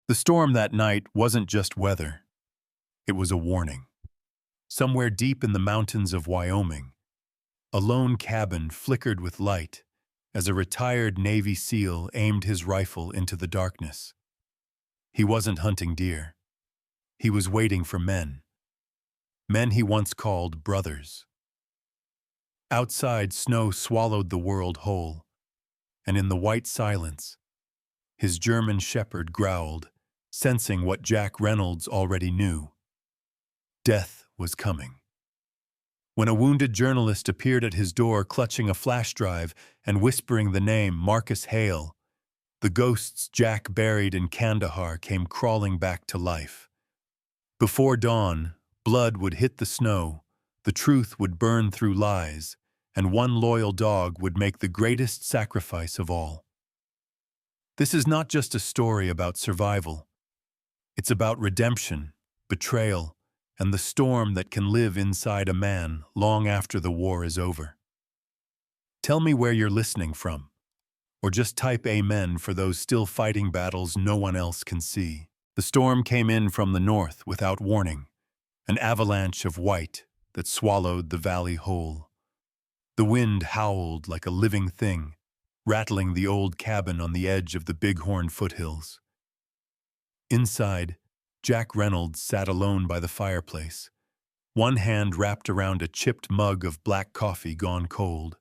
The storm that night wasn't just weather, it was a warning. Somewhere deep in the mountains of Wyoming, a lone cabin flickered with light as a retired Navy SEAL aimed his rifle into the darkness. He wasn't hunting deer. He was waiting for men. Men he once called brothers. Outside, snow swallowed the world whole, and in the white silence, his German shepherd growled, sensing what Jack Reynolds already knew. Death was coming. When a wounded journalist appeared at his door clutching a flash drive and whispering the name Marcus Hale, the ghosts Jack buried in Kandahar came crawling back to life. Before dawn, blood would hit the snow, the truth would burn through lies, and one loyal dog would make the greatest sacrifice of all. This is not just a story about survival. It's about redemption, betrayal, and the storm that can live inside a man long after the war is over. Tell me where you're listening from, or just type Amen for those still fighting battles no one else can see. The storm came in from the north without warning, an avalanche of white that swallowed the valley whole. The wind howled like a living thing, rattling the old cabin on the edge of the Bighorn foothills. Inside, Jack Reynolds sat alone by the fireplace, one hand wrapped around a chipped mug of black coffee gone cold.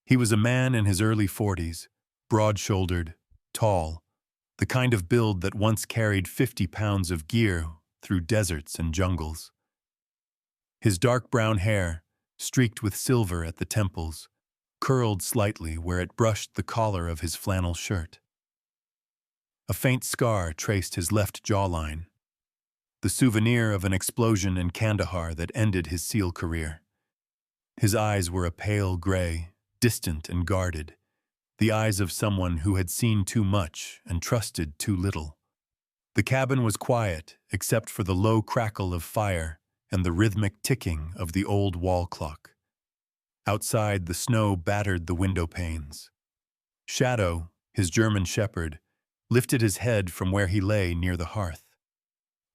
He was a man in his early 40s, broad-shouldered, tall, the kind of build that once carried 50 pounds of gear through deserts and jungles. His dark brown hair, streaked with silver at the temples, curled slightly where it brushed the collar of his flannel shirt. A faint scar traced his left jawline, the souvenir of an explosion in Kandahar that ended his SEAL career. His eyes were a pale gray, distant and guarded, the eyes of someone who had seen too much and trusted too little. The cabin was quiet except for the low crackle of fire and the rhythmic ticking of the old wall clock. Outside, the snow battered the window panes. Shadow, his German shepherd, lifted his head from where he lay near the hearth.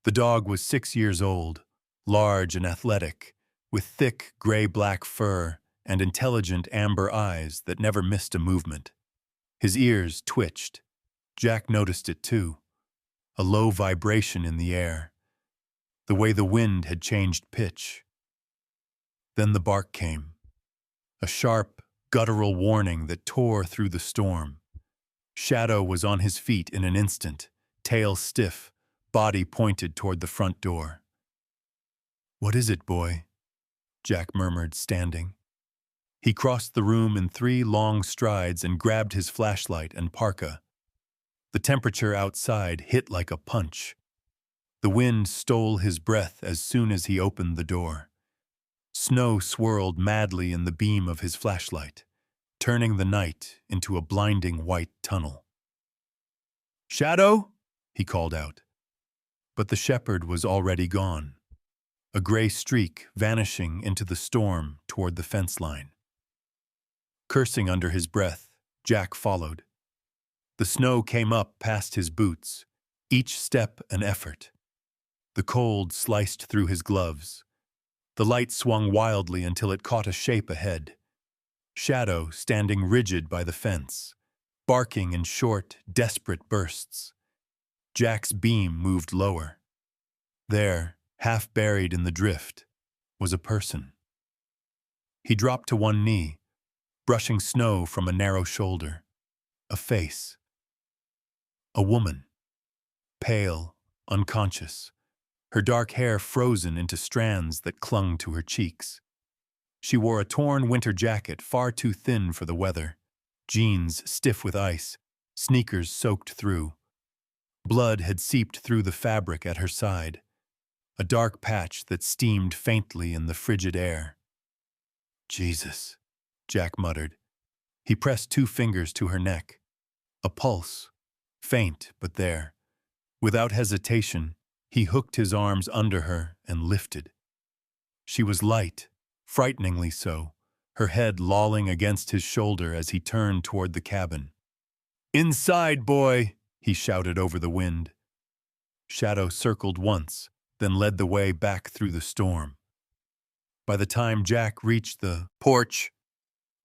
The dog was 6 years old, large and athletic, with thick gray-black fur and intelligent amber eyes that never missed a movement. His ears twitched. Jack noticed it too, a low vibration in the air, the way the wind had changed pitch. Then the bark came, a sharp, guttural warning that tore through the storm. Shadow was on his feet in an instant, tail stiff, body pointed toward the front door. "What is it, boy?" Jack murmured, standing. He crossed the room in 3 long strides and grabbed his flashlight and parka. The temperature outside hit like a punch. The wind stole his breath as soon as he opened the door. Snow swirled madly in the beam of his flashlight, turning the night into a blinding white tunnel. "Shadow?" he called out. But the shepherd was already gone, a gray streak vanishing into the storm toward the fence line. Cursing under his breath, Jack followed. The snow came up past his boots, each step an effort. The cold sliced through his gloves. The light swung wildly until it caught a shape ahead. Shadow standing rigid by the fence, barking in short, desperate bursts. Jack's beam moved lower. There, half buried in the drift, was a person. He dropped to one knee, brushing snow from a narrow shoulder. A face. A woman. Pale, unconscious, her dark hair frozen into strands that clung to her cheeks. She wore a torn winter jacket far too thin for the weather, jeans stiff with ice, sneakers soaked through. Blood had seeped through the fabric at her side, a dark patch that steamed faintly in the frigid air. "Jesus," Jack muttered. He pressed 2 fingers to her neck. A pulse, faint but there. Without hesitation, he hooked his arms under her and lifted. She was light, frighteningly so, her head lolling against his shoulder as he turned toward the cabin. "Inside, boy!" he shouted over the wind. Shadow circled once, then led the way back through the storm. By the time Jack reached the porch,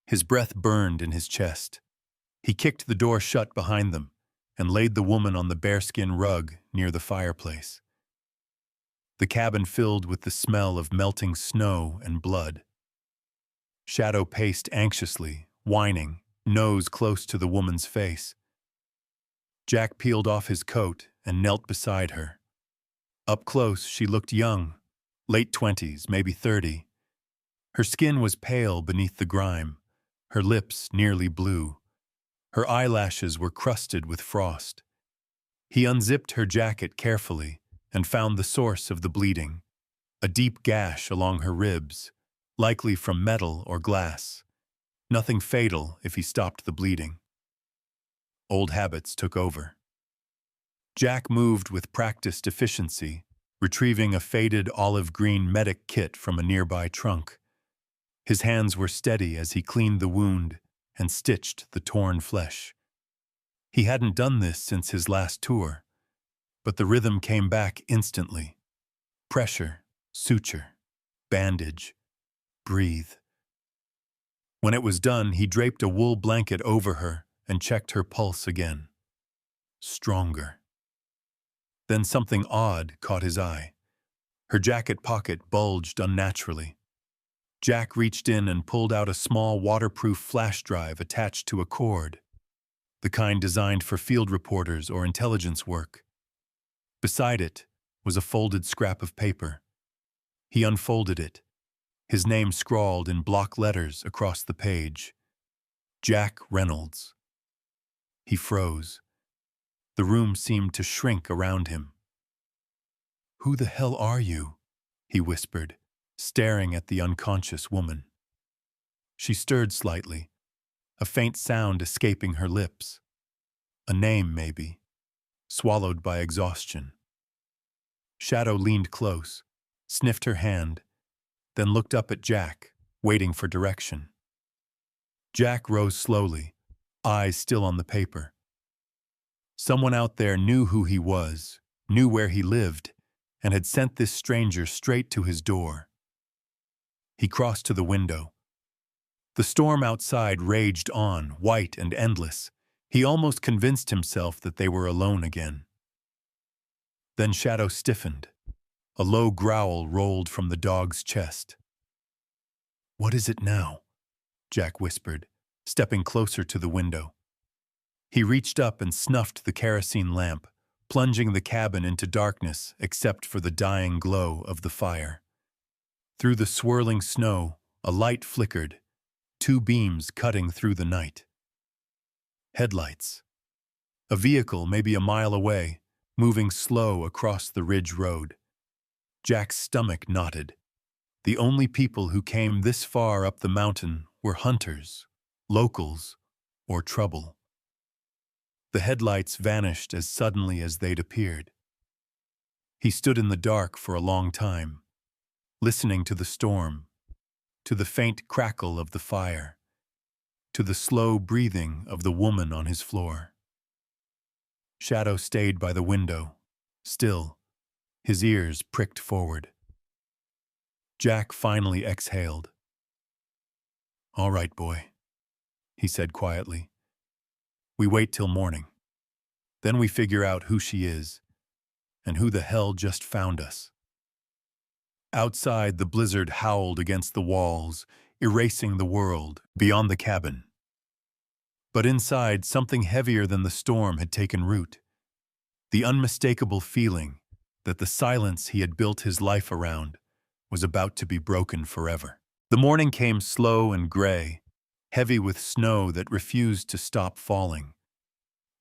his breath burned in his chest. He kicked the door shut behind them and laid the woman on the bearskin rug near the fireplace. The cabin filled with the smell of melting snow and blood. Shadow paced anxiously, whining, nose close to the woman's face. Jack peeled off his coat and knelt beside her. Up close, she looked young, late 20s, maybe 30. Her skin was pale beneath the grime, her lips nearly blue. Her eyelashes were crusted with frost. He unzipped her jacket carefully and found the source of the bleeding, a deep gash along her ribs, likely from metal or glass. Nothing fatal if he stopped the bleeding. Old habits took over. Jack moved with practiced efficiency, retrieving a faded olive-green medic kit from a nearby trunk. His hands were steady as he cleaned the wound and stitched the torn flesh. He hadn't done this since his last tour, but the rhythm came back instantly. Pressure, suture, bandage, breathe. When it was done, he draped a wool blanket over her and checked her pulse again. Stronger. Then something odd caught his eye. Her jacket pocket bulged unnaturally. Jack reached in and pulled out a small waterproof flash drive attached to a cord, the kind designed for field reporters or intelligence work. Beside it was a folded scrap of paper. He unfolded it, his name scrawled in block letters across the page. Jack Reynolds. He froze. The room seemed to shrink around him. "Who the hell are you?" he whispered, staring at the unconscious woman. She stirred slightly, a faint sound escaping her lips. A name, maybe, swallowed by exhaustion. Shadow leaned close, sniffed her hand, then looked up at Jack, waiting for direction. Jack rose slowly, eyes still on the paper. Someone out there knew who he was, knew where he lived, and had sent this stranger straight to his door. He crossed to the window. The storm outside raged on, white and endless. He almost convinced himself that they were alone again. Then Shadow stiffened. A low growl rolled from the dog's chest. "What is it now?" Jack whispered, stepping closer to the window. He reached up and snuffed the kerosene lamp, plunging the cabin into darkness except for the dying glow of the fire. Through the swirling snow, a light flickered, two beams cutting through the night. Headlights. A vehicle maybe a mile away, moving slow across the ridge road. Jack's stomach knotted. The only people who came this far up the mountain were hunters, locals, or trouble. The headlights vanished as suddenly as they'd appeared. He stood in the dark for a long time, listening to the storm, to the faint crackle of the fire, to the slow breathing of the woman on his floor. Shadow stayed by the window, still, his ears pricked forward. Jack finally exhaled. "All right, boy," he said quietly. "We wait till morning. Then we figure out who she is, and who the hell just found us." Outside, the blizzard howled against the walls, erasing the world beyond the cabin. But inside, something heavier than the storm had taken root. The unmistakable feeling that the silence he had built his life around was about to be broken forever. The morning came slow and gray, heavy with snow that refused to stop falling.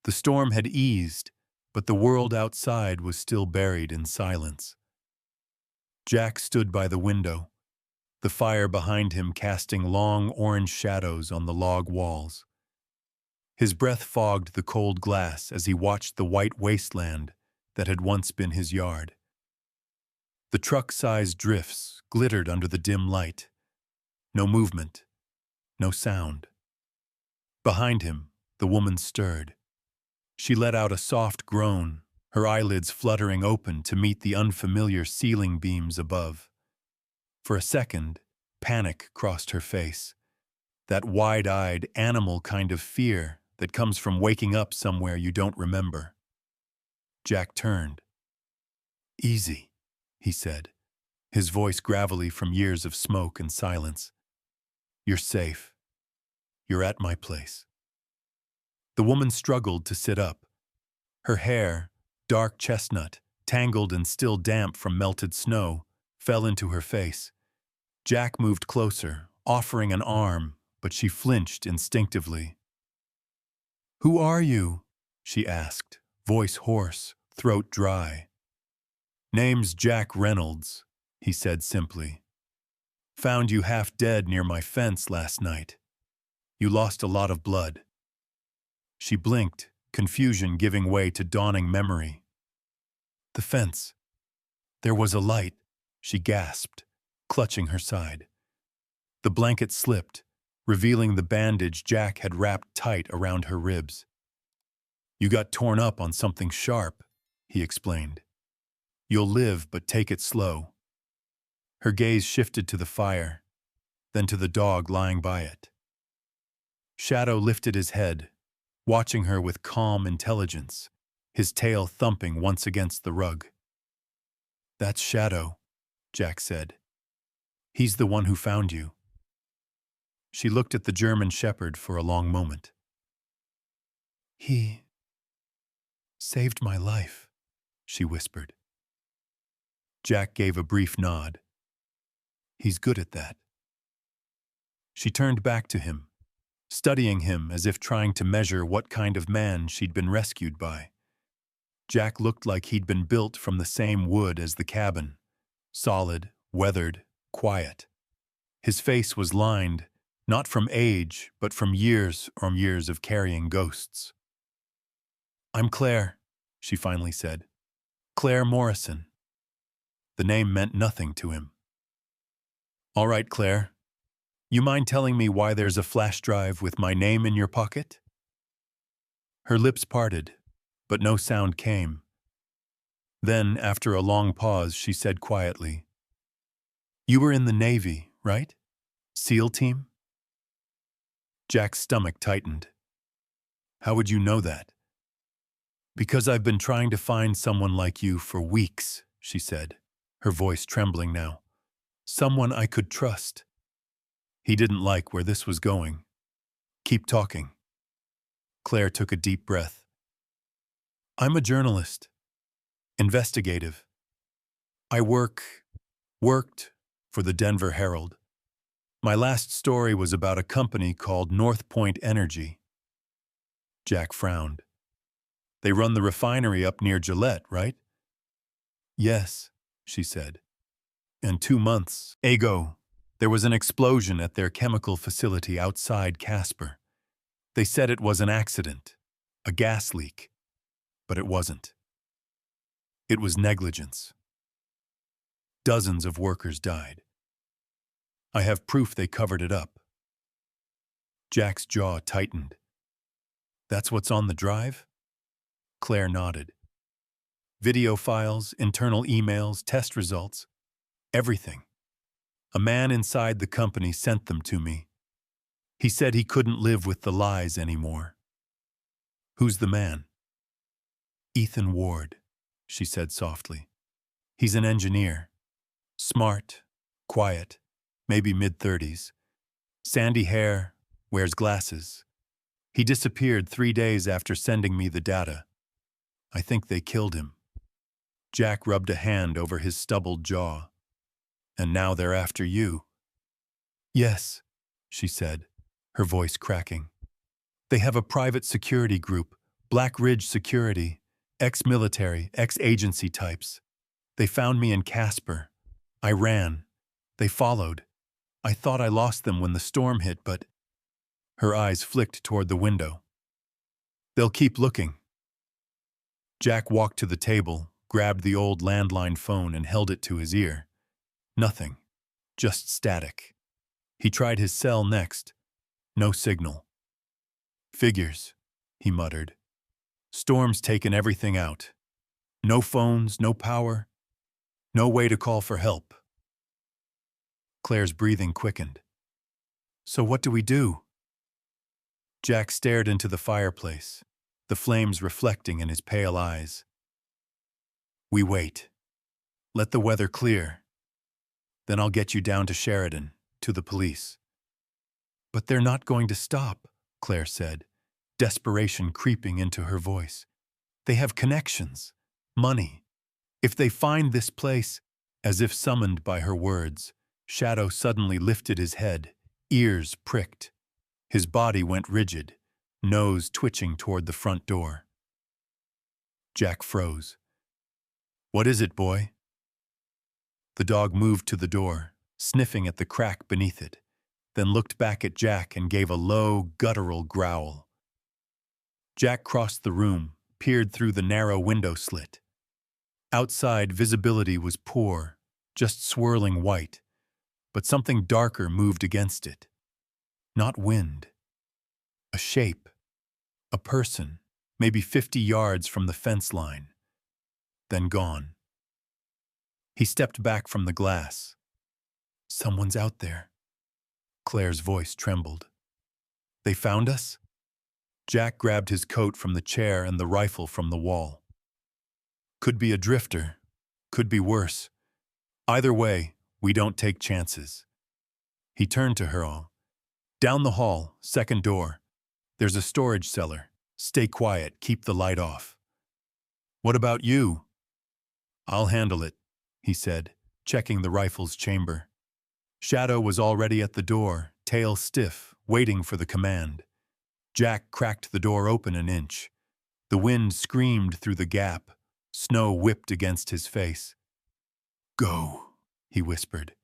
The storm had eased, but the world outside was still buried in silence. Jack stood by the window, the fire behind him casting long orange shadows on the log walls. His breath fogged the cold glass as he watched the white wasteland that had once been his yard. The truck-sized drifts glittered under the dim light. No movement, no sound. Behind him, the woman stirred. She let out a soft groan, her eyelids fluttering open to meet the unfamiliar ceiling beams above. For a second, panic crossed her face, that wide-eyed, animal kind of fear that comes from waking up somewhere you don't remember. Jack turned. "Easy," he said, his voice gravelly from years of smoke and silence. "You're safe. You're at my place." The woman struggled to sit up. Her hair, dark chestnut, tangled and still damp from melted snow, fell into her face. Jack moved closer, offering an arm, but she flinched instinctively. "Who are you?" she asked, voice hoarse, throat dry. "Name's Jack Reynolds," he said simply. "Found you half dead near my fence last night. You lost a lot of blood." She blinked, confusion giving way to dawning memory. "The fence. There was a light," she gasped, clutching her side. The blanket slipped, revealing the bandage Jack had wrapped tight around her ribs. "You got torn up on something sharp," he explained. "You'll live, but take it slow." Her gaze shifted to the fire, then to the dog lying by it. Shadow lifted his head, watching her with calm intelligence, his tail thumping once against the rug. "That's Shadow," Jack said. "He's the one who found you." She looked at the German shepherd for a long moment. "He saved my life," she whispered. Jack gave a brief nod. "He's good at that." She turned back to him, studying him as if trying to measure what kind of man she'd been rescued by. Jack looked like he'd been built from the same wood as the cabin, solid, weathered, quiet. His face was lined, not from age, but from years of carrying ghosts. "I'm Claire," she finally said. "Claire Morrison." The name meant nothing to him. "All right, Claire. You mind telling me why there's a flash drive with my name in your pocket?" Her lips parted, but no sound came. Then, after a long pause, she said quietly, "You were in the Navy, right? SEAL team?" Jack's stomach tightened. "How would you know that?" "Because I've been trying to find someone like you for weeks," she said, her voice trembling now. "Someone I could trust." He didn't like where this was going. "Keep talking." Claire took a deep breath. "I'm a journalist. Investigative. I worked for the Denver Herald. My last story was about a company called North Point Energy." Jack frowned. "They run the refinery up near Gillette, right?" "Yes," she said. "And 2 months ago, there was an explosion at their chemical facility outside Casper. They said it was an accident, a gas leak, but it wasn't. It was negligence. Dozens of workers died. I have proof they covered it up." Jack's jaw tightened. "That's what's on the drive?" Claire nodded. "Video files, internal emails, test results. Everything. A man inside the company sent them to me. He said he couldn't live with the lies anymore." "Who's the man?" "Ethan Ward," she said softly. "He's an engineer. Smart, quiet, maybe mid-30s. Sandy hair, wears glasses. He disappeared 3 days after sending me the data. I think they killed him." Jack rubbed a hand over his stubbled jaw. "And now they're after you." "Yes," she said, her voice cracking. "They have a private security group, Black Ridge Security, ex-military, ex-agency types. They found me in Casper. I ran. They followed. I thought I lost them when the storm hit, but—" Her eyes flicked toward the window. "They'll keep looking." Jack walked to the table, grabbed the old landline phone and held it to his ear. Nothing. Just static. He tried his cell next. No signal. "Figures," he muttered. "Storm's taken everything out. No phones, no power, no way to call for help. Claire's breathing quickened. So what do we do? Jack stared into the fireplace, the flames reflecting in his pale eyes. We wait. Let the weather clear. Then I'll get you down to Sheridan, to the police. But they're not going to stop, Claire said, desperation creeping into her voice. They have connections, money. If they find this place, as if summoned by her words, Shadow suddenly lifted his head, ears pricked. His body went rigid, nose twitching toward the front door. Jack froze. What is it, boy? The dog moved to the door, sniffing at the crack beneath it, then looked back at Jack and gave a low, guttural growl. Jack crossed the room, peered through the narrow window slit. Outside, visibility was poor, just swirling white, but something darker moved against it. Not wind. A shape. A person, maybe 50 yards from the fence line. Then gone. He stepped back from the glass. Someone's out there. Claire's voice trembled. They found us? Jack grabbed his coat from the chair and the rifle from the wall. Could be a drifter. Could be worse. Either way, we don't take chances. He turned to her all. Down the hall, second door. There's a storage cellar. Stay quiet, keep the light off. What about you? I'll handle it, he said, checking the rifle's chamber. Shadow was already at the door, tail stiff, waiting for the command. Jack cracked the door open an inch. The wind screamed through the gap. Snow whipped against his face. Go, he whispered,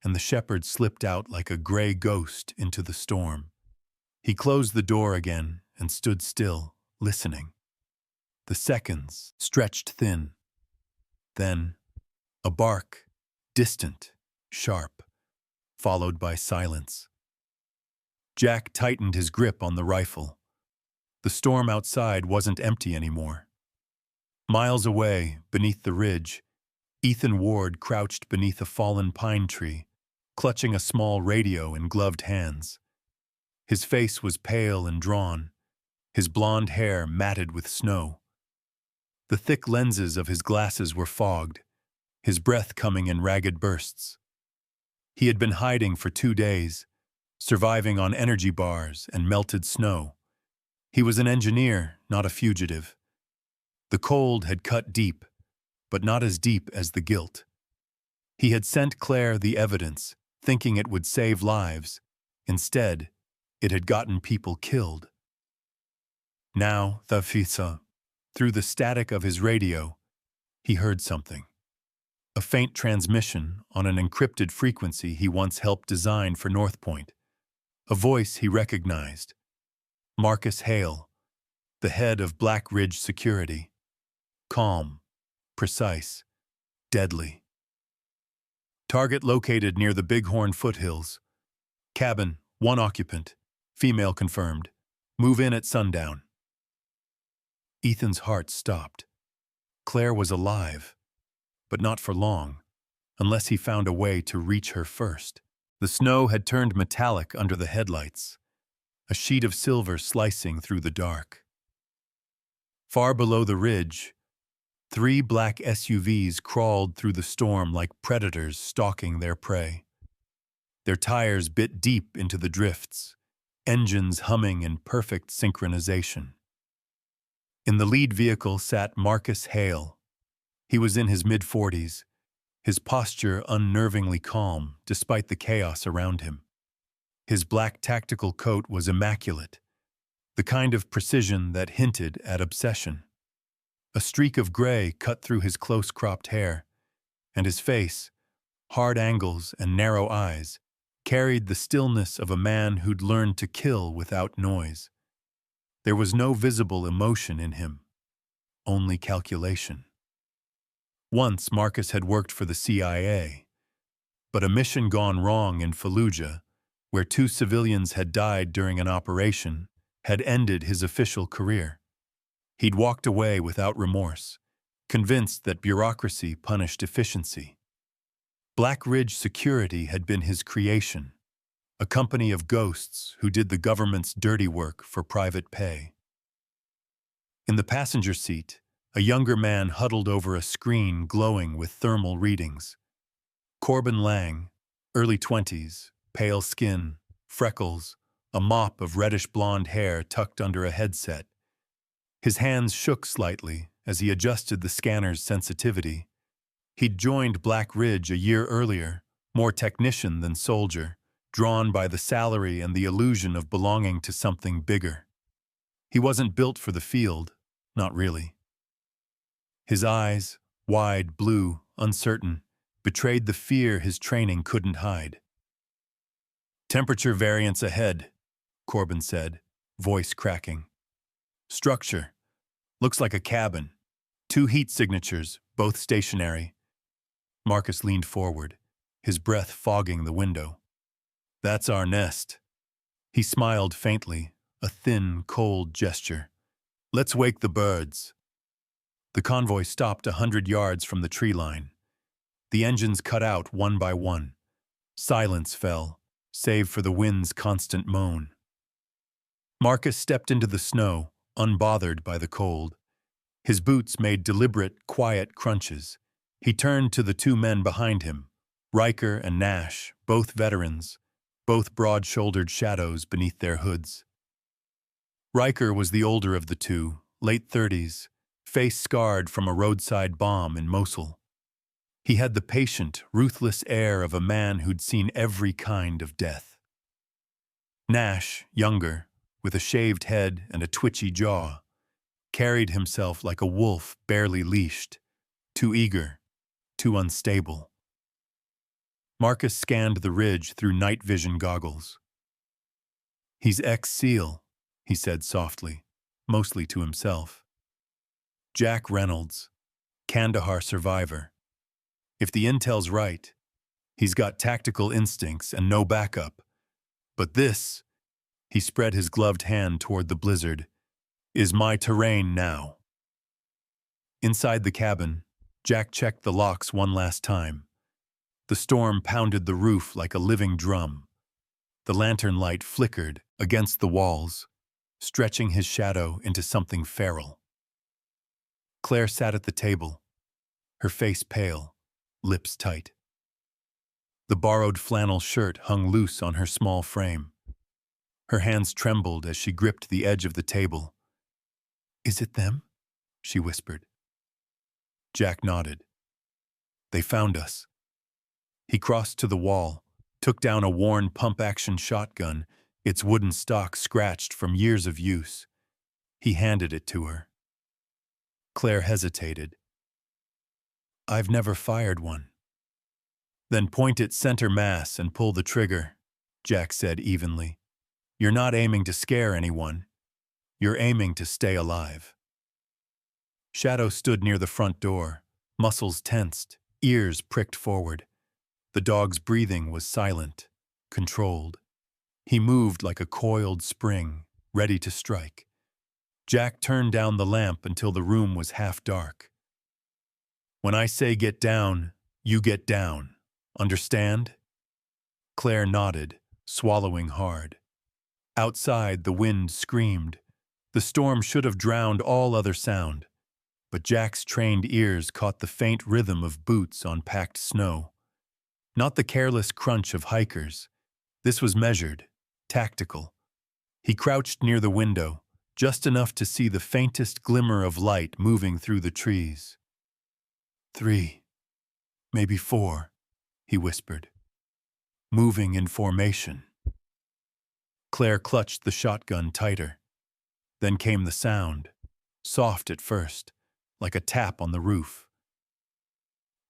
and the shepherd slipped out like a gray ghost into the storm. He closed the door again and stood still, listening. The seconds stretched thin. Then, a bark, distant, sharp, followed by silence. Jack tightened his grip on the rifle. The storm outside wasn't empty anymore. Miles away, beneath the ridge, Ethan Ward crouched beneath a fallen pine tree, clutching a small radio in gloved hands. His face was pale and drawn, his blonde hair matted with snow. The thick lenses of his glasses were fogged, his breath coming in ragged bursts. He had been hiding for 2 days, surviving on energy bars and melted snow. He was an engineer, not a fugitive. The cold had cut deep, but not as deep as the guilt. He had sent Claire the evidence, thinking it would save lives. Instead, it had gotten people killed. Now, through the static of his radio, he heard something. A faint transmission on an encrypted frequency he once helped design for North Point. A voice he recognized. Marcus Hale, the head of Black Ridge Security. Calm, precise, deadly. Target located near the Bighorn foothills. Cabin, 1 occupant. Female confirmed. Move in at sundown. Ethan's heart stopped. Claire was alive, but not for long, unless he found a way to reach her first. The snow had turned metallic under the headlights, a sheet of silver slicing through the dark. Far below the ridge, 3 black SUVs crawled through the storm like predators stalking their prey. Their tires bit deep into the drifts, engines humming in perfect synchronization. In the lead vehicle sat Marcus Hale. He was in his mid-40s, his posture unnervingly calm despite the chaos around him. His black tactical coat was immaculate, the kind of precision that hinted at obsession. A streak of gray cut through his close-cropped hair, and his face, hard angles and narrow eyes, carried the stillness of a man who'd learned to kill without noise. There was no visible emotion in him, only calculation. Once Marcus had worked for the CIA, but a mission gone wrong in Fallujah, where 2 civilians had died during an operation, had ended his official career. He'd walked away without remorse, convinced that bureaucracy punished efficiency. Black Ridge Security had been his creation, a company of ghosts who did the government's dirty work for private pay. In the passenger seat, a younger man huddled over a screen glowing with thermal readings. Corbin Lang, early 20s, pale skin, freckles, a mop of reddish-blonde hair tucked under a headset. His hands shook slightly as he adjusted the scanner's sensitivity. He'd joined Black Ridge a year earlier, more technician than soldier, drawn by the salary and the illusion of belonging to something bigger. He wasn't built for the field, not really. His eyes, wide, blue, uncertain, betrayed the fear his training couldn't hide. "Temperature variance ahead," Corbin said, voice cracking. "Structure. Looks like a cabin. 2 heat signatures, both stationary." Marcus leaned forward, his breath fogging the window. "That's our nest." He smiled faintly, a thin, cold gesture. "Let's wake the birds." The convoy stopped 100 yards from the tree line. The engines cut out one by one. Silence fell, save for the wind's constant moan. Marcus stepped into the snow, unbothered by the cold. His boots made deliberate, quiet crunches. He turned to the 2 men behind him, Riker and Nash, both veterans, both broad-shouldered shadows beneath their hoods. Riker was the older of the 2, late 30s, face scarred from a roadside bomb in Mosul. He had the patient, ruthless air of a man who'd seen every kind of death. Nash, younger, with a shaved head and a twitchy jaw, carried himself like a wolf barely leashed, too eager, too unstable. Marcus scanned the ridge through night vision goggles. "He's ex-SEAL," he said softly, mostly to himself. "Jack Reynolds, Kandahar survivor. If the intel's right, he's got tactical instincts and no backup. But this," he spread his gloved hand toward the blizzard, "is my terrain now." Inside the cabin, Jack checked the locks one last time. The storm pounded the roof like a living drum. The lantern light flickered against the walls, stretching his shadow into something feral. Claire sat at the table, her face pale, lips tight. The borrowed flannel shirt hung loose on her small frame. Her hands trembled as she gripped the edge of the table. "Is it them?" she whispered. Jack nodded. "They found us." He crossed to the wall, took down a worn pump-action shotgun, its wooden stock scratched from years of use. He handed it to her. Claire hesitated. "I've never fired one." "Then point it center mass and pull the trigger," Jack said evenly. "You're not aiming to scare anyone. You're aiming to stay alive." Shadow stood near the front door, muscles tensed, ears pricked forward. The dog's breathing was silent, controlled. He moved like a coiled spring, ready to strike. Jack turned down the lamp until the room was half dark. "When I say get down, you get down. Understand?" Claire nodded, swallowing hard. Outside, the wind screamed. The storm should have drowned all other sound, but Jack's trained ears caught the faint rhythm of boots on packed snow. Not the careless crunch of hikers. This was measured, tactical. He crouched near the window, just enough to see the faintest glimmer of light moving through the trees. 3, maybe 4, he whispered. Moving in formation. Claire clutched the shotgun tighter. Then came the sound, soft at first, like a tap on the roof.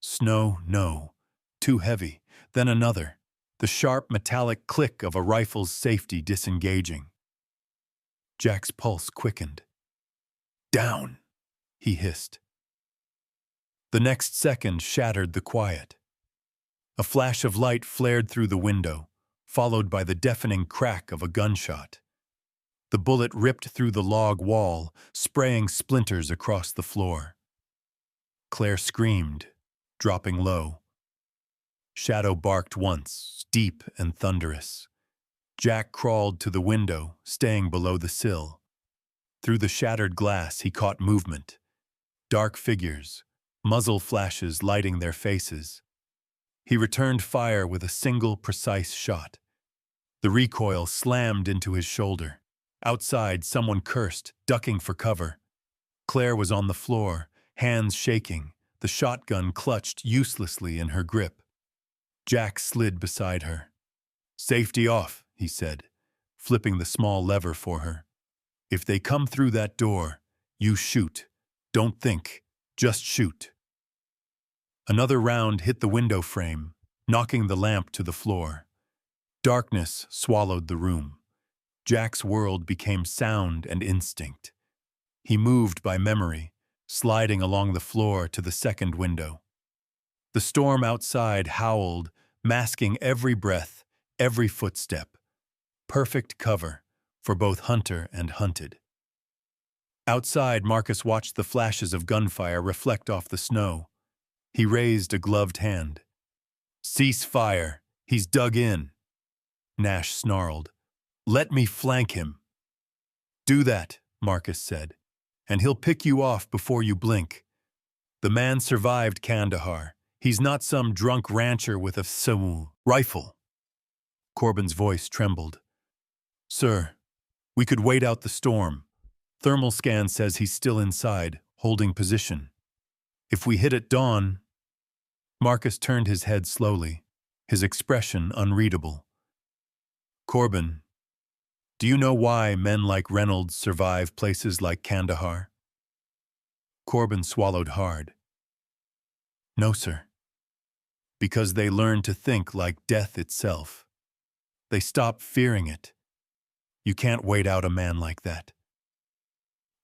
Snow, no. Too heavy. Then another, the sharp metallic click of a rifle's safety disengaging. Jack's pulse quickened. "Down," he hissed. The next second shattered the quiet. A flash of light flared through the window, followed by the deafening crack of a gunshot. The bullet ripped through the log wall, spraying splinters across the floor. Claire screamed, dropping low. Shadow barked once, deep and thunderous. Jack crawled to the window, staying below the sill. Through the shattered glass he caught movement. Dark figures, muzzle flashes lighting their faces. He returned fire with a single precise shot. The recoil slammed into his shoulder. Outside, someone cursed, ducking for cover. Claire was on the floor, hands shaking, the shotgun clutched uselessly in her grip. Jack slid beside her. "Safety off," he said, flipping the small lever for her. "If they come through that door, you shoot. Don't think, just shoot." Another round hit the window frame, knocking the lamp to the floor. Darkness swallowed the room. Jack's world became sound and instinct. He moved by memory, sliding along the floor to the second window. The storm outside howled, masking every breath, every footstep. Perfect cover for both hunter and hunted. Outside, Marcus watched the flashes of gunfire reflect off the snow. He raised a gloved hand. "Cease fire. He's dug in." Nash snarled. "Let me flank him." "Do that," Marcus said, "and he'll pick you off before you blink. The man survived Kandahar. He's not some drunk rancher with a SAMU rifle." Corbin's voice trembled. "Sir, we could wait out the storm. Thermal scan says he's still inside, holding position. If we hit at dawn—" Marcus turned his head slowly, his expression unreadable. "Corbin, do you know why men like Reynolds survive places like Kandahar?" Corbin swallowed hard. "No, sir. Because they learn to think like death itself. They stop fearing it. You can't wait out a man like that."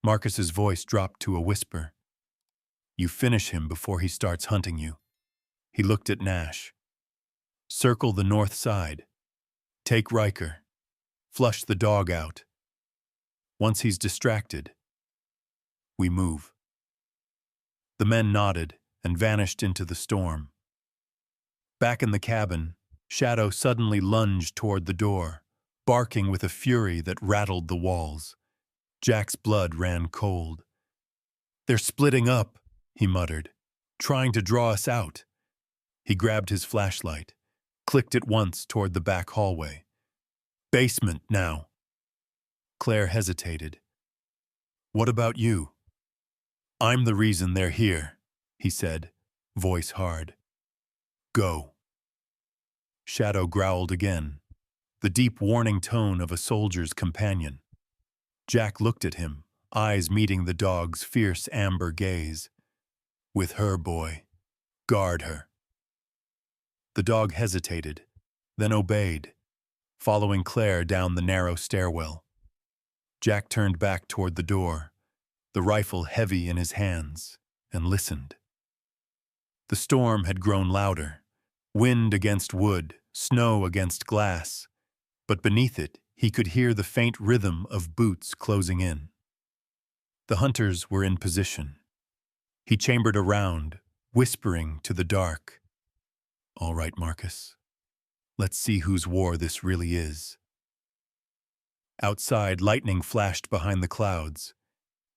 Marcus's voice dropped to a whisper. "You finish him before he starts hunting you." He looked at Nash. "Circle the north side. Take Riker. Flush the dog out. Once he's distracted, we move." The men nodded and vanished into the storm. Back in the cabin, Shadow suddenly lunged toward the door, barking with a fury that rattled the walls. Jack's blood ran cold. "They're splitting up," he muttered, "trying to draw us out." He grabbed his flashlight, clicked it once toward the back hallway. "Basement now." Claire hesitated. "What about you?" "I'm the reason they're here," he said, voice hard. "Go." Shadow growled again, the deep warning tone of a soldier's companion. Jack looked at him, eyes meeting the dog's fierce amber gaze. "With her, boy. Guard her." The dog hesitated, then obeyed, following Claire down the narrow stairwell. Jack turned back toward the door, the rifle heavy in his hands, and listened. The storm had grown louder. Wind against wood, snow against glass, but beneath it he could hear the faint rhythm of boots closing in. The hunters were in position. He chambered around, whispering to the dark, "All right, Marcus. Let's see whose war this really is." Outside, lightning flashed behind the clouds,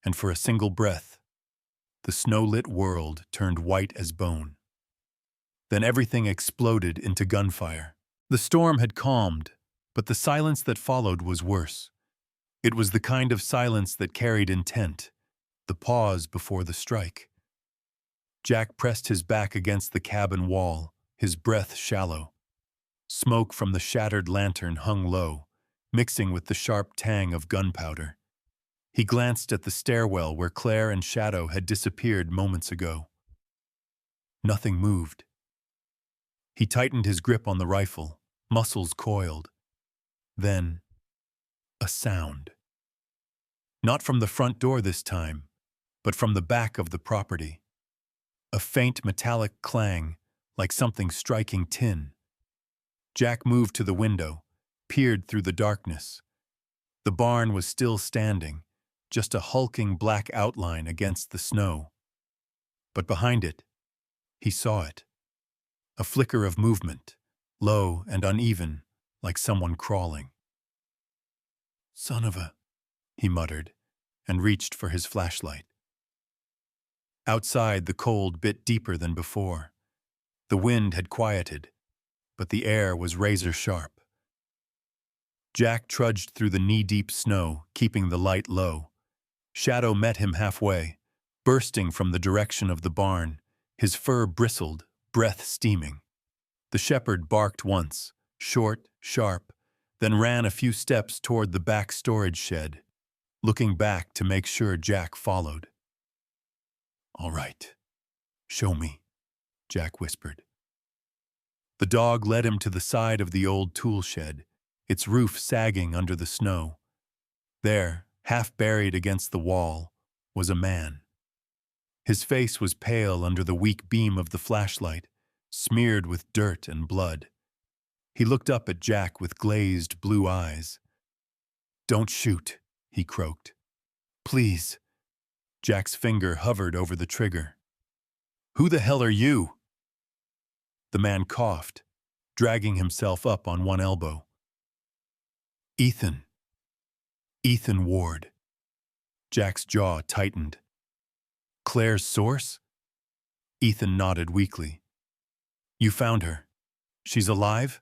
and for a single breath, the snow-lit world turned white as bone. Then everything exploded into gunfire. The storm had calmed, but the silence that followed was worse. It was the kind of silence that carried intent, the pause before the strike. Jack pressed his back against the cabin wall, his breath shallow. Smoke from the shattered lantern hung low, mixing with the sharp tang of gunpowder. He glanced at the stairwell where Claire and Shadow had disappeared moments ago. Nothing moved. He tightened his grip on the rifle, muscles coiled. Then, a sound. Not from the front door this time, but from the back of the property. A faint metallic clang, like something striking tin. Jack moved to the window, peered through the darkness. The barn was still standing, just a hulking black outline against the snow. But behind it, he saw it. A flicker of movement, low and uneven, like someone crawling. "Son of a," he muttered, and reached for his flashlight. Outside, the cold bit deeper than before. The wind had quieted, but the air was razor-sharp. Jack trudged through the knee-deep snow, keeping the light low. Shadow met him halfway, bursting from the direction of the barn. His fur bristled, breath steaming. The shepherd barked once, short, sharp, then ran a few steps toward the back storage shed, looking back to make sure Jack followed. "All right, show me," Jack whispered. The dog led him to the side of the old tool shed, its roof sagging under the snow. There, half buried against the wall, was a man. His face was pale under the weak beam of the flashlight, smeared with dirt and blood. He looked up at Jack with glazed blue eyes. "Don't shoot," he croaked. "Please." Jack's finger hovered over the trigger. "Who the hell are you?" The man coughed, dragging himself up on one elbow. "Ethan. Ethan Ward." Jack's jaw tightened. "Claire's source?" Ethan nodded weakly. "You found her. She's alive?"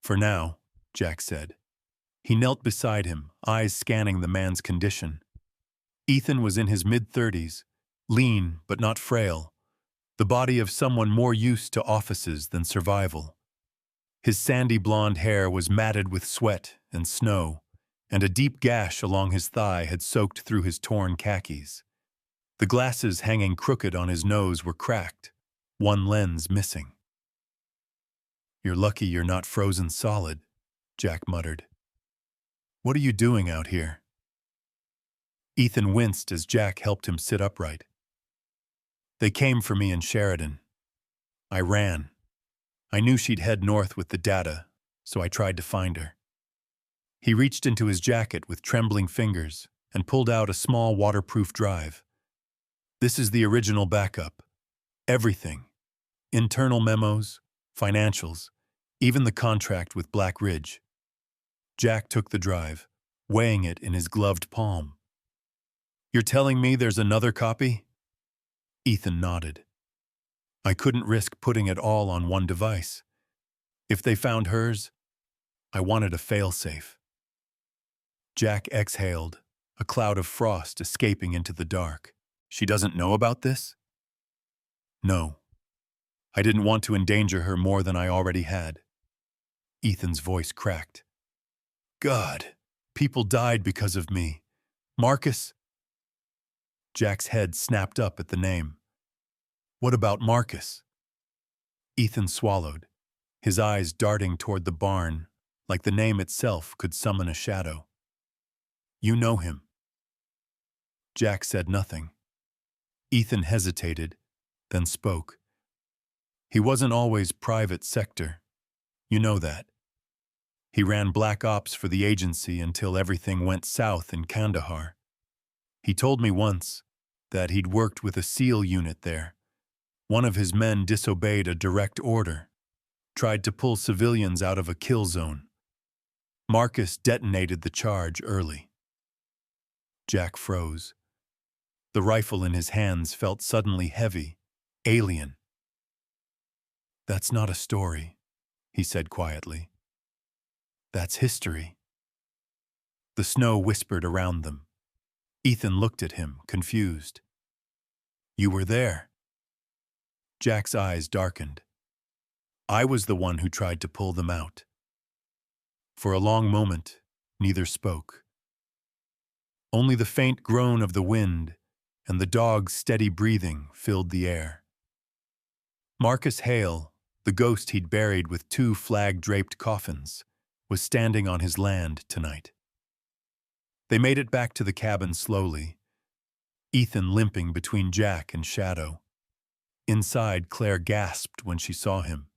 "For now," Jack said. He knelt beside him, eyes scanning the man's condition. Ethan was in his mid-30s, lean but not frail, the body of someone more used to offices than survival. His sandy blonde hair was matted with sweat and snow, and a deep gash along his thigh had soaked through his torn khakis. The glasses hanging crooked on his nose were cracked, one lens missing. "You're lucky you're not frozen solid," Jack muttered. "What are you doing out here?" Ethan winced as Jack helped him sit upright. "They came for me in Sheridan. I ran. I knew she'd head north with the data, so I tried to find her." He reached into his jacket with trembling fingers and pulled out a small waterproof drive. "This is the original backup. Everything. Internal memos, financials, even the contract with Black Ridge." Jack took the drive, weighing it in his gloved palm. "You're telling me there's another copy?" Ethan nodded. "I couldn't risk putting it all on one device. If they found hers, I wanted a failsafe." Jack exhaled, a cloud of frost escaping into the dark. "She doesn't know about this?" "No. I didn't want to endanger her more than I already had." Ethan's voice cracked. "God, people died because of me. Marcus—" Jack's head snapped up at the name. "What about Marcus?" Ethan swallowed, his eyes darting toward the barn, like the name itself could summon a shadow. "You know him." Jack said nothing. Ethan hesitated, then spoke. "He wasn't always private sector. You know that. He ran black ops for the agency until everything went south in Kandahar. He told me once that he'd worked with a SEAL unit there. One of his men disobeyed a direct order, tried to pull civilians out of a kill zone. Marcus detonated the charge early." Jack froze. The rifle in his hands felt suddenly heavy, alien. "That's not a story," he said quietly. "That's history." The snow whispered around them. Ethan looked at him, confused. "You were there." Jack's eyes darkened. "I was the one who tried to pull them out." For a long moment, neither spoke. Only the faint groan of the wind and the dog's steady breathing filled the air. Marcus Hale, the ghost he'd buried with 2 flag-draped coffins, was standing on his land tonight. They made it back to the cabin slowly, Ethan limping between Jack and Shadow. Inside, Claire gasped when she saw him.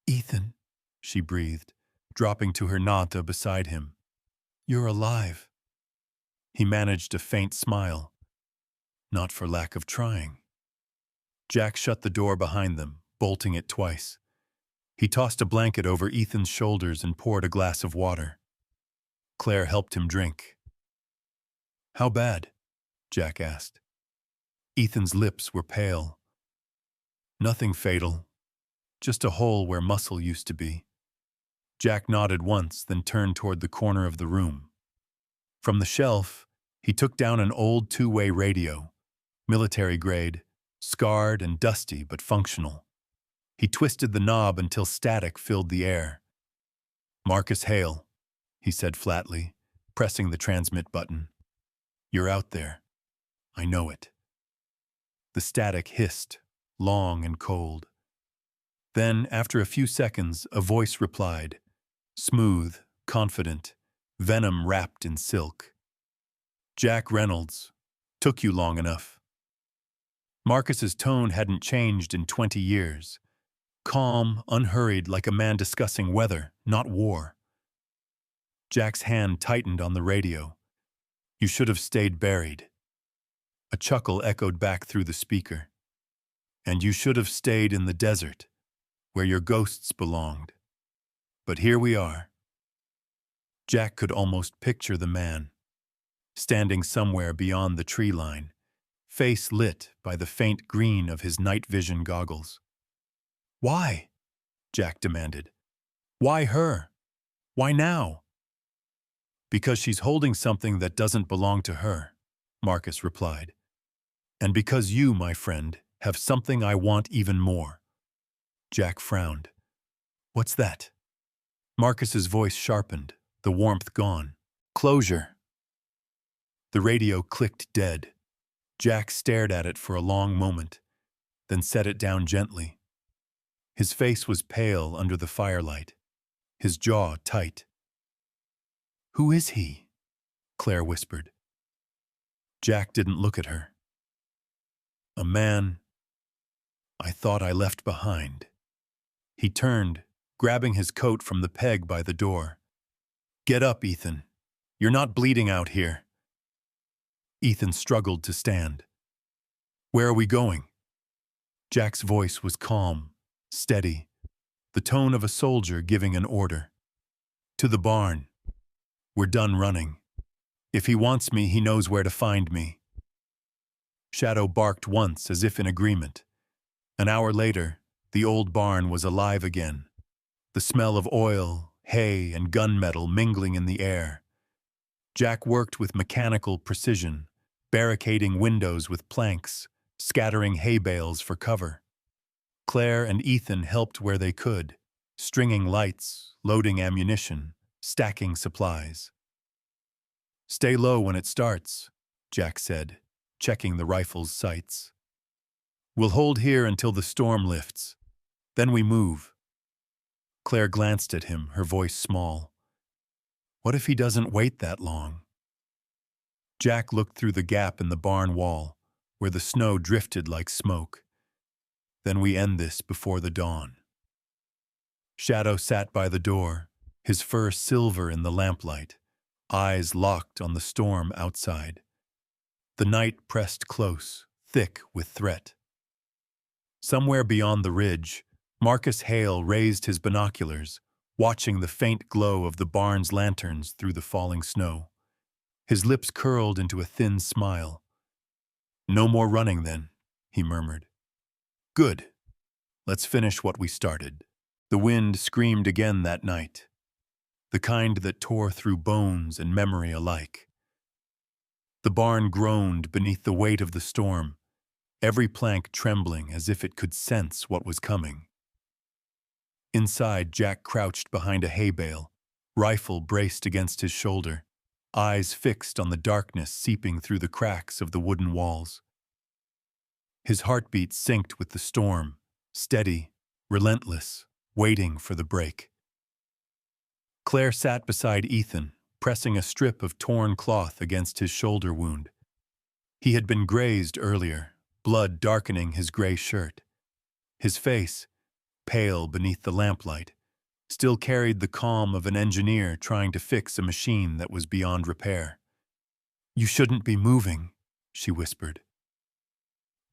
"Ethan," she breathed, dropping to her nanta beside him. "You're alive." He managed a faint smile. "Not for lack of trying." Jack shut the door behind them, bolting it twice. He tossed a blanket over Ethan's shoulders and poured a glass of water. Claire helped him drink. "How bad?" Jack asked. Ethan's lips were pale. "Nothing fatal. Just a hole where muscle used to be." Jack nodded once, then turned toward the corner of the room. From the shelf, he took down an old two-way radio, military-grade, scarred and dusty but functional. He twisted the knob until static filled the air. "Marcus Hale," he said flatly, pressing the transmit button. "You're out there. I know it." The static hissed, long and cold. Then, after a few seconds, a voice replied, smooth, confident, venom wrapped in silk. "Jack Reynolds. Took you long enough." Marcus's tone hadn't changed in 20 years. Calm, unhurried, like a man discussing weather, not war. Jack's hand tightened on the radio. "You should have stayed buried." A chuckle echoed back through the speaker. "And you should have stayed in the desert, where your ghosts belonged. But here we are." Jack could almost picture the man, standing somewhere beyond the tree line, face lit by the faint green of his night vision goggles. "Why?" Jack demanded. "Why her? Why now?" "Because she's holding something that doesn't belong to her," Marcus replied. "And because you, my friend, have something I want even more." Jack frowned. "What's that?" Marcus's voice sharpened, the warmth gone. "Closure." The radio clicked dead. Jack stared at it for a long moment, then set it down gently. His face was pale under the firelight, his jaw tight. "Who is he?" Claire whispered. Jack didn't look at her. "A man I thought I left behind." He turned, grabbing his coat from the peg by the door. "Get up, Ethan. You're not bleeding out here." Ethan struggled to stand. "Where are we going?" Jack's voice was calm, steady, the tone of a soldier giving an order. "To the barn. We're done running. If he wants me, he knows where to find me." Shadow barked once as if in agreement. An hour later, the old barn was alive again. The smell of oil, hay, and gunmetal mingling in the air. Jack worked with mechanical precision, barricading windows with planks, scattering hay bales for cover. Claire and Ethan helped where they could, stringing lights, loading ammunition, stacking supplies. "Stay low when it starts," Jack said, checking the rifle's sights. "We'll hold here until the storm lifts. Then we move." Claire glanced at him, her voice small. "What if he doesn't wait that long?" Jack looked through the gap in the barn wall, where the snow drifted like smoke. "Then we end this before the dawn." Shadow sat by the door, his fur silver in the lamplight, eyes locked on the storm outside. The night pressed close, thick with threat. Somewhere beyond the ridge, Marcus Hale raised his binoculars, watching the faint glow of the barn's lanterns through the falling snow. His lips curled into a thin smile. "No more running, then," he murmured. "Good. Let's finish what we started." The wind screamed again that night, the kind that tore through bones and memory alike. The barn groaned beneath the weight of the storm, every plank trembling as if it could sense what was coming. Inside, Jack crouched behind a hay bale, rifle braced against his shoulder, eyes fixed on the darkness seeping through the cracks of the wooden walls. His heartbeat synced with the storm, steady, relentless, waiting for the break. Claire sat beside Ethan, pressing a strip of torn cloth against his shoulder wound. He had been grazed earlier, blood darkening his gray shirt. His face, pale beneath the lamplight, still carried the calm of an engineer trying to fix a machine that was beyond repair. "You shouldn't be moving," she whispered.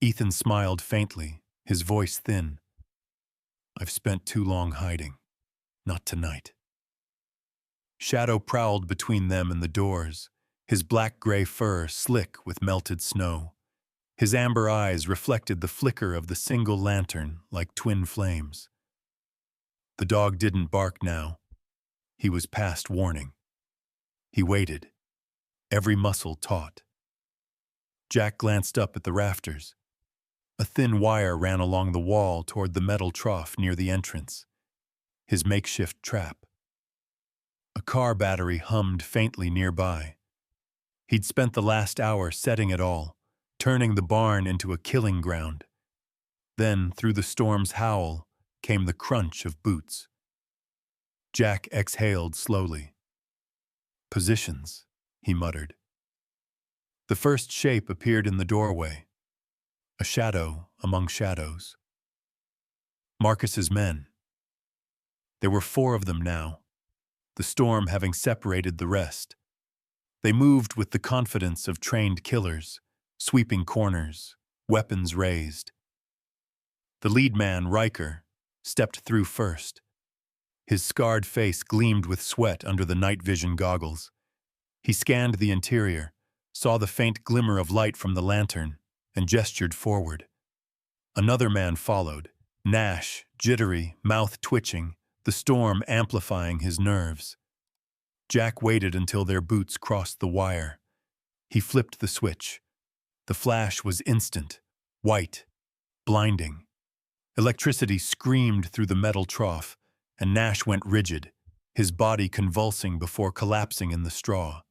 Ethan smiled faintly, his voice thin. "I've spent too long hiding. Not tonight." Shadow prowled between them and the doors, his black-gray fur slick with melted snow. His amber eyes reflected the flicker of the single lantern like twin flames. The dog didn't bark now. He was past warning. He waited, every muscle taut. Jack glanced up at the rafters. A thin wire ran along the wall toward the metal trough near the entrance. His makeshift trap. A car battery hummed faintly nearby. He'd spent the last hour setting it all, turning the barn into a killing ground. Then, through the storm's howl, came the crunch of boots. Jack exhaled slowly. "Positions," he muttered. The first shape appeared in the doorway. A shadow among shadows. Marcus's men. There were 4 of them now, the storm having separated the rest. They moved with the confidence of trained killers, sweeping corners, weapons raised. The lead man, Riker, stepped through first. His scarred face gleamed with sweat under the night vision goggles. He scanned the interior, saw the faint glimmer of light from the lantern, and gestured forward. Another man followed, Nash, jittery, mouth twitching, the storm amplifying his nerves. Jack waited until their boots crossed the wire. He flipped the switch. The flash was instant, white, blinding. Electricity screamed through the metal trough, and Nash went rigid, his body convulsing before collapsing in the straw.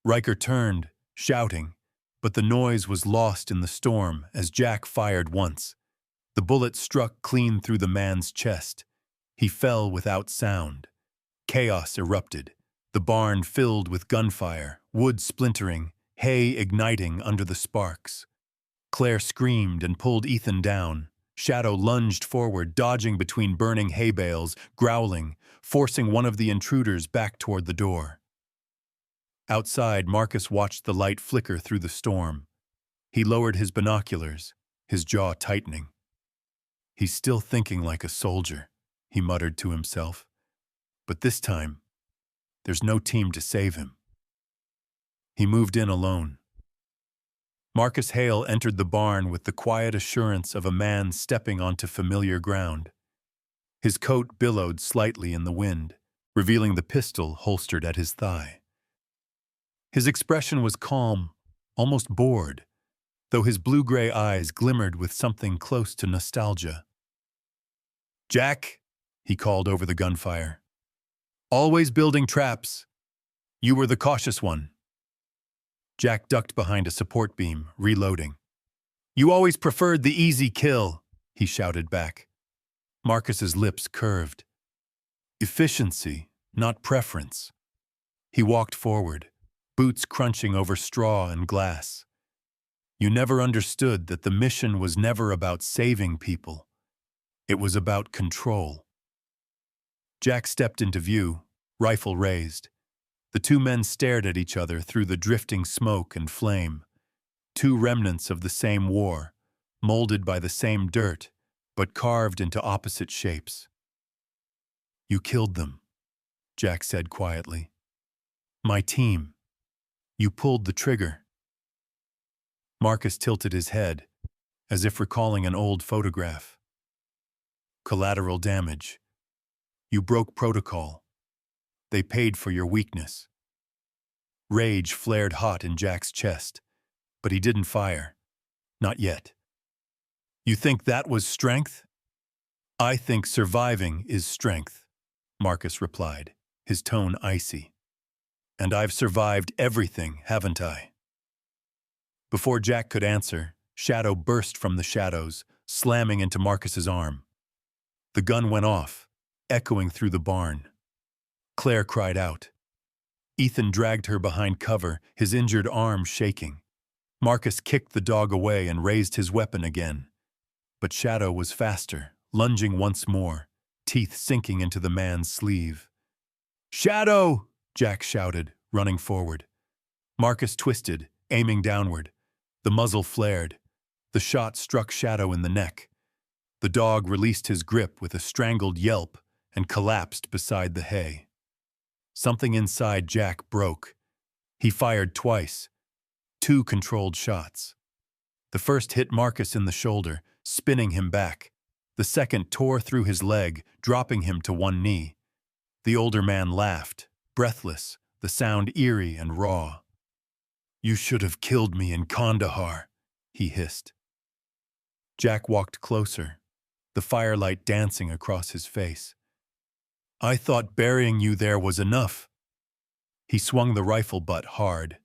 Riker turned, shouting, but the noise was lost in the storm as Jack fired once. The bullet struck clean through the man's chest. He fell without sound. Chaos erupted, the barn filled with gunfire, wood splintering, hay igniting under the sparks. Claire screamed and pulled Ethan down. Shadow lunged forward, dodging between burning hay bales, growling, forcing one of the intruders back toward the door. Outside, Marcus watched the light flicker through the storm. He lowered his binoculars, his jaw tightening. "He's still thinking like a soldier," he muttered to himself. "But this time, there's no team to save him." He moved in alone. Marcus Hale entered the barn with the quiet assurance of a man stepping onto familiar ground. His coat billowed slightly in the wind, revealing the pistol holstered at his thigh. His expression was calm, almost bored, though his blue-gray eyes glimmered with something close to nostalgia. "Jack," he called over the gunfire. "Always building traps. You were the cautious one." Jack ducked behind a support beam, reloading. "You always preferred the easy kill," he shouted back. Marcus's lips curved. "Efficiency, not preference." He walked forward, boots crunching over straw and glass. "You never understood that the mission was never about saving people. It was about control." Jack stepped into view, rifle raised. The 2 men stared at each other through the drifting smoke and flame. 2 remnants of the same war, molded by the same dirt, but carved into opposite shapes. "You killed them," Jack said quietly. "My team. You pulled the trigger." Marcus tilted his head, as if recalling an old photograph. "Collateral damage. You broke protocol. They paid for your weakness." Rage flared hot in Jack's chest, but he didn't fire. Not yet. "You think that was strength?" "I think surviving is strength," Marcus replied, his tone icy. "And I've survived everything, haven't I?" Before Jack could answer, Shadow burst from the shadows, slamming into Marcus's arm. The gun went off, echoing through the barn. Claire cried out. Ethan dragged her behind cover, his injured arm shaking. Marcus kicked the dog away and raised his weapon again. But Shadow was faster, lunging once more, teeth sinking into the man's sleeve. "Shadow!" Jack shouted, running forward. Marcus twisted, aiming downward. The muzzle flared. The shot struck Shadow in the neck, The dog released his grip with a strangled yelp and collapsed beside the hay. Something inside Jack broke. He fired twice, 2 controlled shots. The first hit Marcus in the shoulder, spinning him back. The second tore through his leg, dropping him to one knee. The older man laughed, breathless, the sound eerie and raw. "You should have killed me in Kandahar," he hissed. Jack walked closer, the firelight dancing across his face. "I thought burying you there was enough." He swung the rifle butt hard.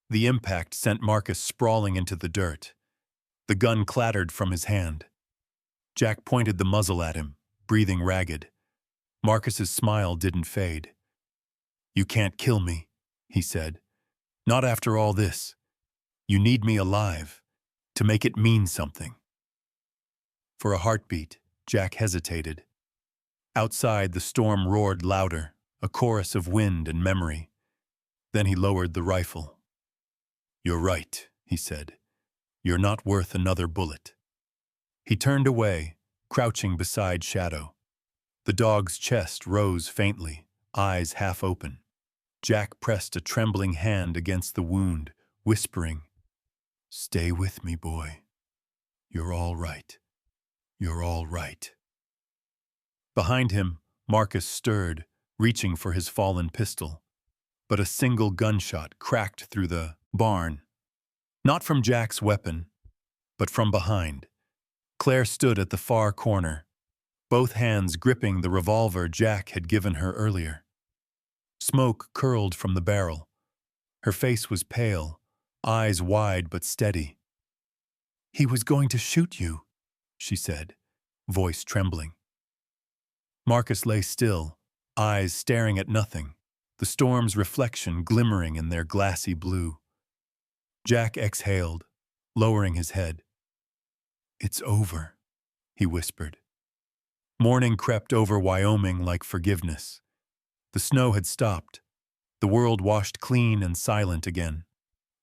The impact sent Marcus sprawling into the dirt. The gun clattered from his hand. Jack pointed the muzzle at him, breathing ragged. Marcus's smile didn't fade. "You can't kill me," he said. "Not after all this. You need me alive, to make it mean something." For a heartbeat, Jack hesitated. Outside, the storm roared louder, a chorus of wind and memory. Then he lowered the rifle. "You're right," he said. "You're not worth another bullet." He turned away, crouching beside Shadow. The dog's chest rose faintly, eyes half open. Jack pressed a trembling hand against the wound, whispering, "Stay with me, boy. You're all right. You're all right." Behind him, Marcus stirred, reaching for his fallen pistol. But a single gunshot cracked through the barn. Not from Jack's weapon, but from behind. Claire stood at the far corner, both hands gripping the revolver Jack had given her earlier. Smoke curled from the barrel. Her face was pale, eyes wide but steady. "He was going to shoot you," she said, voice trembling. Marcus lay still, eyes staring at nothing, the storm's reflection glimmering in their glassy blue. Jack exhaled, lowering his head. "It's over," he whispered. Morning crept over Wyoming like forgiveness. The snow had stopped. The world washed clean and silent again.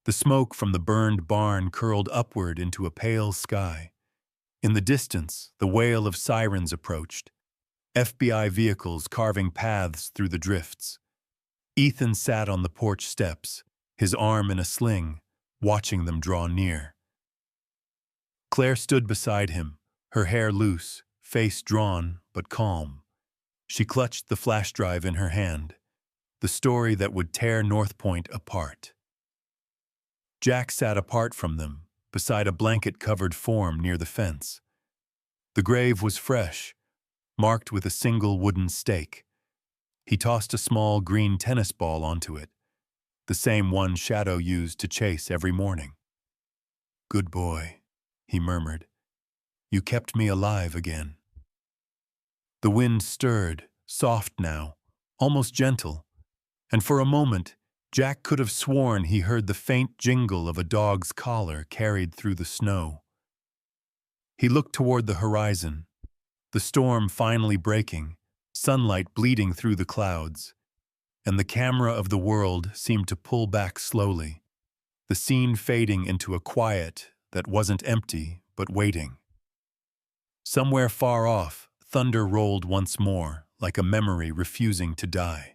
The smoke from the burned barn curled upward into a pale sky. In the distance, the wail of sirens approached. FBI vehicles carving paths through the drifts. Ethan sat on the porch steps, his arm in a sling, watching them draw near. Claire stood beside him, her hair loose, face drawn but calm. She clutched the flash drive in her hand, the story that would tear North Point apart. Jack sat apart from them, beside a blanket-covered form near the fence. The grave was fresh, marked with a single wooden stake. He tossed a small green tennis ball onto it, the same one Shadow used to chase every morning. "Good boy," he murmured. "You kept me alive again." The wind stirred, soft now, almost gentle, and for a moment, Jack could have sworn he heard the faint jingle of a dog's collar carried through the snow. He looked toward the horizon, the storm finally breaking, sunlight bleeding through the clouds, and the camera of the world seemed to pull back slowly, the scene fading into a quiet that wasn't empty but waiting. Somewhere far off, thunder rolled once more, like a memory refusing to die.